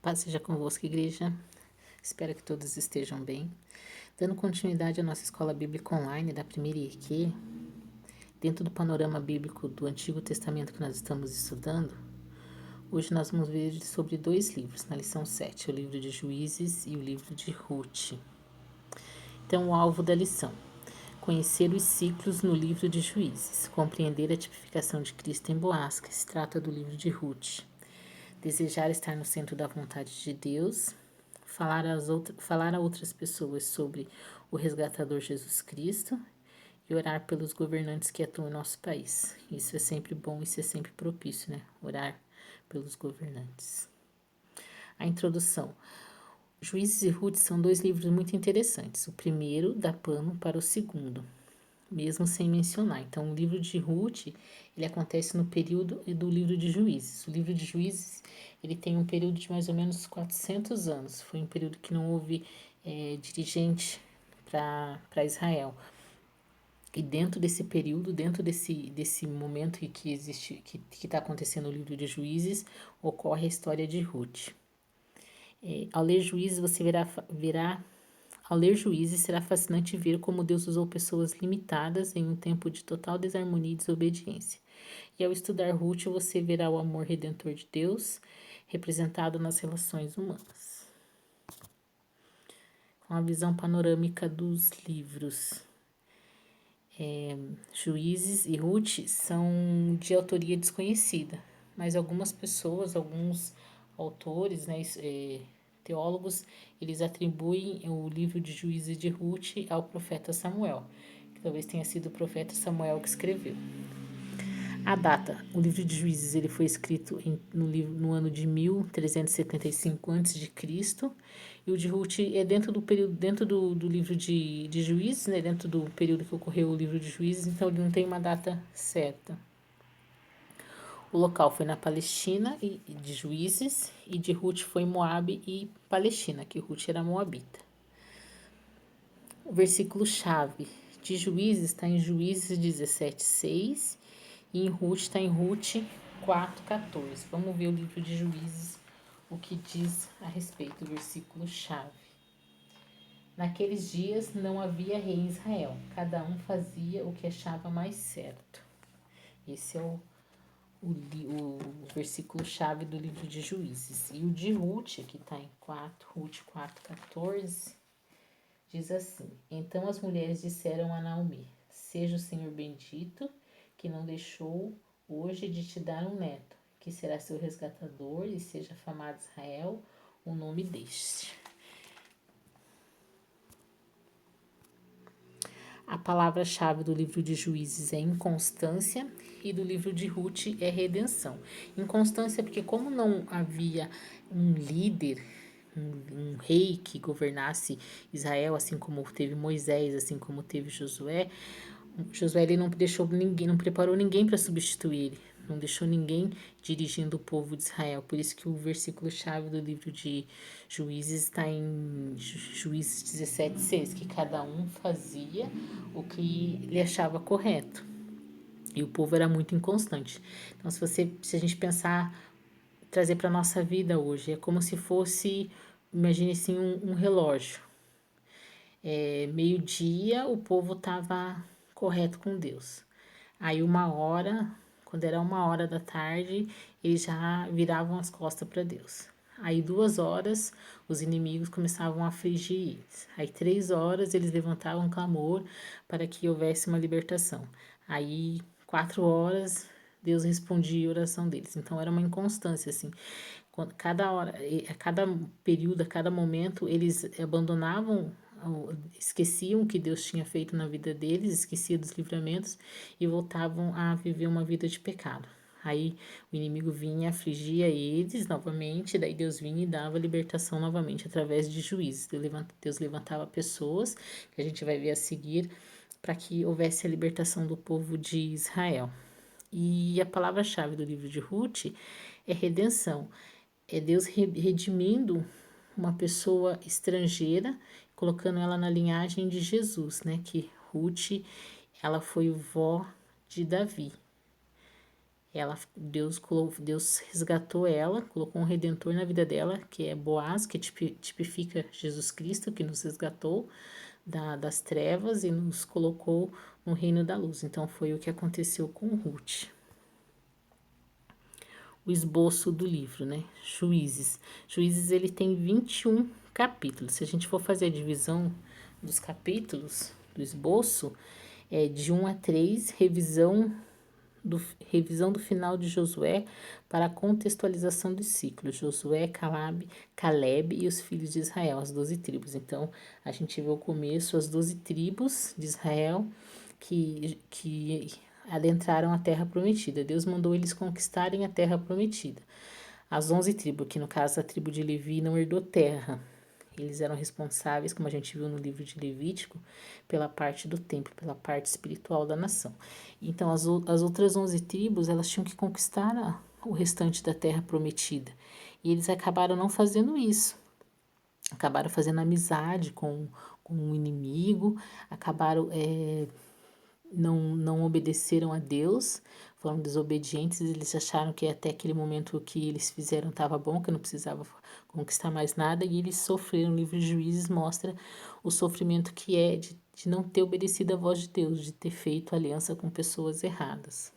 Paz seja convosco, igreja. Espero que todos estejam bem. Dando continuidade à nossa escola bíblica online da primeira IQ, dentro do panorama bíblico do Antigo Testamento que nós estamos estudando, hoje nós vamos ver sobre dois livros, na lição 7, o livro de Juízes e o livro de Ruth. Então, o alvo da lição: conhecer os ciclos no livro de Juízes, compreender a tipificação de Cristo em Boaz, que se trata do livro de Ruth. Desejar estar no centro da vontade de Deus, falar a outras pessoas sobre o resgatador Jesus Cristo e orar pelos governantes que atuam em nosso país. Isso é sempre bom, isso é sempre propício, né? Orar pelos governantes. A introdução. Juízes e Ruth são dois livros muito interessantes. O primeiro dá pano para o segundo, mesmo sem mencionar. Então, o livro de Ruth, ele acontece no período do livro de Juízes. O livro de Juízes, ele tem um período de mais ou menos 400 anos. Foi um período que não houve dirigente para Israel. E dentro desse período, dentro desse momento que existe, que está acontecendo no livro de Juízes, ocorre a história de Ruth. Ao ler Juízes, você verá ao ler Juízes, será fascinante ver como Deus usou pessoas limitadas em um tempo de total desarmonia e desobediência. E ao estudar Ruth, você verá o amor redentor de Deus representado nas relações humanas. Com a visão panorâmica dos livros, Juízes e Ruth são de autoria desconhecida, mas algumas pessoas, alguns autores, né, teólogos, eles atribuem o livro de Juízes de Ruth ao profeta Samuel, que talvez tenha sido o profeta Samuel que escreveu. A data, o livro de Juízes ele foi escrito no ano de 1375 a.C. E o de Ruth é dentro do período, dentro do livro de Juízes, né, dentro do período que ocorreu o livro de Juízes, então ele não tem uma data certa. O local foi na Palestina de Juízes, e de Ruth foi Moabe e Palestina, que Ruth era moabita. O versículo-chave de Juízes está em Juízes 17:6 e em Ruth está em Ruth 4:14. Vamos ver o livro de Juízes, o que diz a respeito do versículo-chave. Naqueles dias não havia rei em Israel, cada um fazia o que achava mais certo. Esse é o versículo-chave do livro de Juízes. E o de Ruth, que está em Ruth 4:14, diz assim: Então as mulheres disseram a Naomi: Seja o Senhor bendito, que não deixou hoje de te dar um neto, que será seu resgatador, e seja afamado Israel o nome deste. A palavra-chave do livro de Juízes é inconstância e do livro de Ruth é redenção. Inconstância porque como não havia um líder, um rei que governasse Israel, assim como teve Moisés, assim como teve Josué, ele não deixou ninguém, não preparou ninguém para substituir ele, não deixou ninguém dirigindo o povo de Israel. Por isso que o versículo-chave do livro de Juízes está em Juízes 17:6, que cada um fazia o que ele achava correto. E o povo era muito inconstante. Então, se a gente pensar, trazer para a nossa vida hoje, é como se fosse, imagine assim, um relógio. Meio-dia, o povo estava correto com Deus. Aí 1 hora, quando era 1 hora da tarde, eles já viravam as costas para Deus. Aí 2 horas, os inimigos começavam a afligir eles. Aí 3 horas, eles levantavam um clamor para que houvesse uma libertação. Aí 4 horas, Deus respondia a oração deles. Então era uma inconstância, assim. Cada hora, a cada período, a cada momento, eles abandonavam, esqueciam o que Deus tinha feito na vida deles, esqueciam dos livramentos e voltavam a viver uma vida de pecado. Aí o inimigo vinha, afligia eles novamente, daí Deus vinha e dava libertação novamente através de juízes. Deus levantava pessoas, que a gente vai ver a seguir, para que houvesse a libertação do povo de Israel. E a palavra-chave do livro de Ruth é redenção. É Deus redimindo uma pessoa estrangeira, colocando ela na linhagem de Jesus, né? Que Ruth, ela foi vó de Davi. Deus resgatou ela, colocou um redentor na vida dela, que é Boaz, que tipifica Jesus Cristo, que nos resgatou das trevas e nos colocou no reino da luz. Então foi o que aconteceu com Ruth. O esboço do livro, né? Juízes. Juízes, ele tem 21 capítulos. Se a gente for fazer a divisão dos capítulos do esboço, é de 1 a 3, revisão do final de Josué para a contextualização dos ciclos. Josué, Caleb e os filhos de Israel, as 12 tribos. Então, a gente vê o começo, as 12 tribos de Israel que adentraram a terra prometida. Deus mandou eles conquistarem a terra prometida. As 11 tribos, que no caso a tribo de Levi não herdou terra. Eles eram responsáveis, como a gente viu no livro de Levítico, pela parte do templo, pela parte espiritual da nação. Então, as outras 11 tribos, elas tinham que conquistar o restante da terra prometida. E eles acabaram não fazendo isso. Acabaram fazendo amizade com o inimigo, acabaram não obedeceram a Deus, foram desobedientes, eles acharam que até aquele momento o que eles fizeram estava bom, que não precisava conquistar mais nada, e eles sofreram. O livro de Juízes mostra o sofrimento que é de não ter obedecido a voz de Deus, de ter feito aliança com pessoas erradas.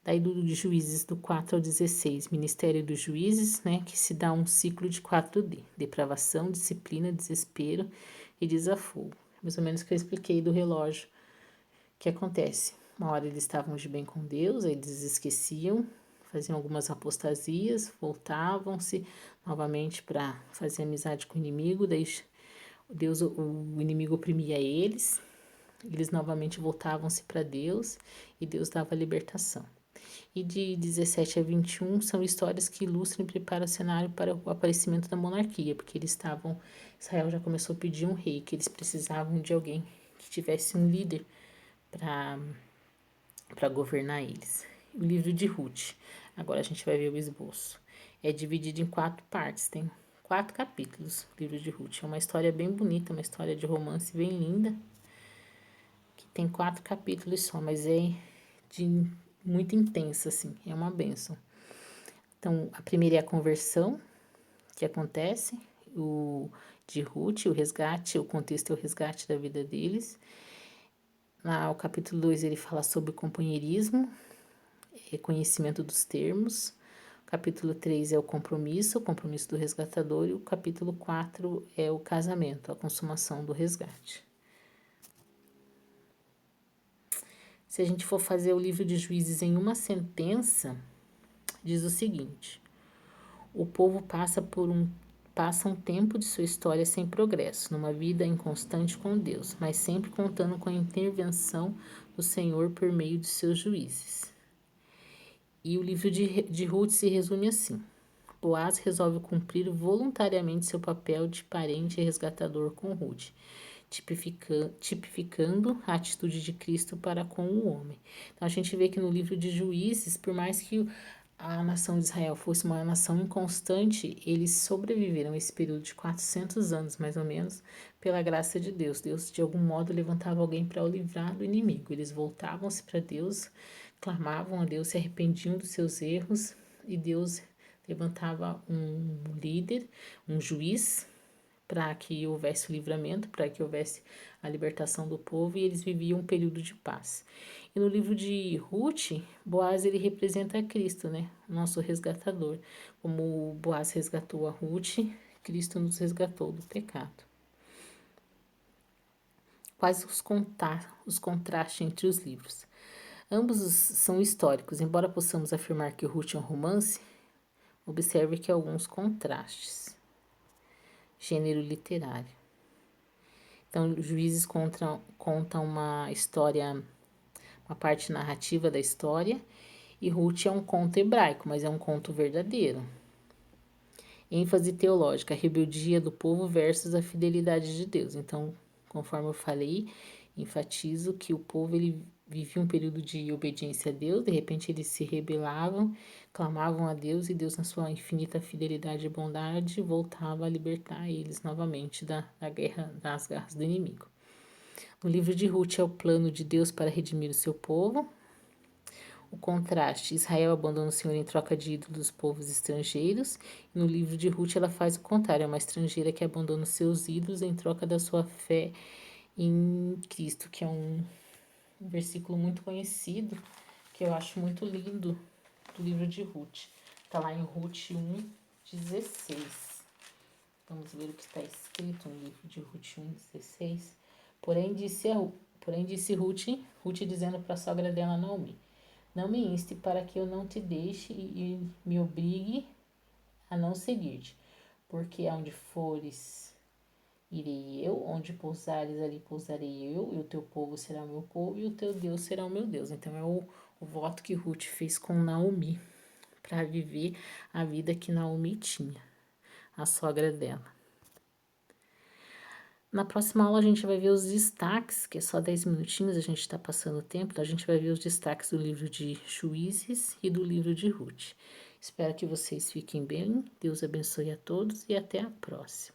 Daí do Juízes do 4 ao 16, Ministério dos Juízes, né, que se dá um ciclo de 4D, depravação, disciplina, desespero e desafogo. Mais ou menos o que eu expliquei do relógio. O que acontece? Uma hora eles estavam de bem com Deus, aí eles esqueciam, faziam algumas apostasias, voltavam-se novamente para fazer amizade com o inimigo, daí o inimigo oprimia eles novamente voltavam-se para Deus e Deus dava a libertação. E de 17 a 21 são histórias que ilustram e preparam o cenário para o aparecimento da monarquia, porque Israel já começou a pedir um rei, que eles precisavam de alguém que tivesse um líder para governar eles. O livro de Ruth, agora a gente vai ver o esboço. É dividido em 4 partes, tem 4 capítulos. O livro de Ruth é uma história bem bonita, uma história de romance bem linda, que tem 4 capítulos só, mas é muito intensa, assim, é uma bênção. Então, a primeira é a conversão que acontece, o de Ruth, o resgate, o contexto é o resgate da vida deles. Lá, o capítulo 2, ele fala sobre o companheirismo, reconhecimento dos termos. O capítulo 3 é o compromisso do resgatador. E o capítulo 4 é o casamento, a consumação do resgate. Se a gente for fazer o livro de Juízes em uma sentença, diz o seguinte: o povo passa um tempo de sua história sem progresso, numa vida inconstante com Deus, mas sempre contando com a intervenção do Senhor por meio de seus juízes. E o livro de Ruth se resume assim: Boaz resolve cumprir voluntariamente seu papel de parente e resgatador com Ruth, tipificando a atitude de Cristo para com o homem. Então a gente vê que no livro de Juízes, por mais que a nação de Israel fosse uma nação inconstante, eles sobreviveram esse período de 400 anos, mais ou menos, pela graça de Deus. Deus, de algum modo, levantava alguém para o livrar do inimigo. Eles voltavam-se para Deus, clamavam a Deus, se arrependiam dos seus erros, e Deus levantava um líder, um juiz, para que houvesse o livramento, para que houvesse a libertação do povo, e eles viviam um período de paz. E no livro de Ruth, Boaz, ele representa Cristo, né? O nosso resgatador. Como Boaz resgatou a Ruth, Cristo nos resgatou do pecado. Quais os contrastes entre os livros? Ambos são históricos, embora possamos afirmar que Ruth é um romance, observe que há alguns contrastes. Gênero literário. Então, Juízes conta uma história, uma parte narrativa da história, e Ruth é um conto hebraico, mas é um conto verdadeiro. ênfase teológica, a rebeldia do povo versus a fidelidade de Deus. Então, conforme eu falei, enfatizo que o povo ele vivia um período de obediência a Deus, de repente eles se rebelavam, clamavam a Deus, e Deus, na sua infinita fidelidade e bondade, voltava a libertar eles novamente das garras do inimigo. No livro de Ruth é o plano de Deus para redimir o seu povo. o contraste. Israel abandona o Senhor em troca de ídolos dos povos estrangeiros. E no livro de Ruth ela faz o contrário, é uma estrangeira que abandona os seus ídolos em troca da sua fé em Cristo, que é um versículo muito conhecido, que eu acho muito lindo, do livro de Ruth. Está lá em Ruth 1:16. Vamos ver o que está escrito no livro de Ruth 1:16. Porém disse Ruth dizendo para a sogra dela, Naomi: Não me inste para que eu não te deixe e me obrigue a não seguir-te, porque aonde fores, irei eu, onde pousares, ali pousarei eu, e o teu povo será o meu povo, e o teu Deus será o meu Deus. Então é o voto que Ruth fez com Naomi, para viver a vida que Naomi tinha, a sogra dela. Na próxima aula a gente vai ver os destaques, que é só 10 minutinhos, a gente está passando o tempo, então a gente vai ver os destaques do livro de Juízes e do livro de Ruth. Espero que vocês fiquem bem, Deus abençoe a todos e até a próxima.